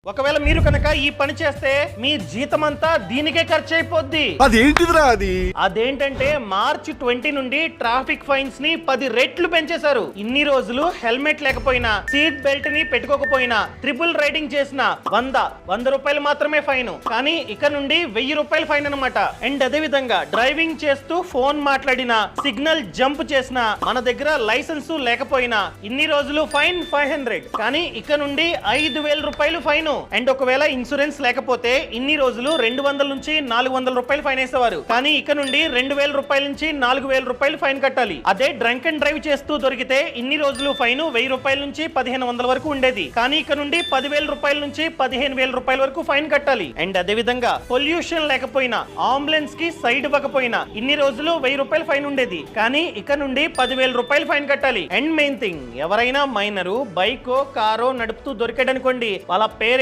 ఒకవేళ మీరు కనుక ఈ పని చేస్తే మీ జీతమంతా దీనికే ఖర్చు అయిపోద్ది. అదేంటిదిరా అది? అదేంటంటే మార్చి 20 నుండి ట్రాఫిక్ ఫైన్స్ ని 10 రెట్లు పెంచేశారు. ఇన్ని రోజులు హెల్మెట్ లేకపోయినా, సీట్ బెల్ట్ ని పెట్టుకోకపోయినా, ట్రిపుల్ రైడింగ్ చేసిన 100 రూపాయలు మాత్రమే ఫైన్. కానీ ఇక నుండి 1000 రూపాయలు ఫైన్ అనమాట. అండ్ అదే విధంగా డ్రైవింగ్ చేస్తూ ఫోన్ మాట్లాడినా, సిగ్నల్ జంప్ చేసినా, మన దగ్గర లైసెన్స్ లేకపోయినా ఇన్ని రోజులు ఫైన్ 500. కానీ ఇక నుండి 5000 రూపాయలు ఫైన్. అండ్ ఒకవేళ ఇన్సూరెన్స్ లేకపోతే ఇన్ని రోజులు 200 నుంచి 400 రూపాయలు ఫైన్ వేసేవారు. కానీ ఇక నుండి 2000 రూపాయల నుంచి 4000 రూపాయలు ఫైన్ కట్టాలి. అదే డ్రంక్ అండ్ డ్రైవ్ చేస్తూ దొరికితే ఇన్ని రోజులు ఫైన్ 1000 రూపాయల నుంచి 1500 వరకు ఉండేది. కానీ ఇక నుండి 10,000 రూపాయల నుంచి 15,000 రూపాయల వరకు ఫైన్ కట్టాలి. అండ్ అదే విధంగా పొల్యూషన్ లేకపోయినా, అంబులెన్స్ కి సైడ్ ఇవ్వకపోయినా ఇన్ని రోజులు 1000 రూపాయలు ఫైన్ ఉండేది. కానీ ఇక నుండి 10,000 రూపాయలు ఫైన్ కట్టాలి. అండ్ మెయిన్ థింగ్, ఎవరైనా మైనరు బైకో కారో నడుపుతూ దొరికాడనుకోండి, వాళ్ళ పేరెంట్స్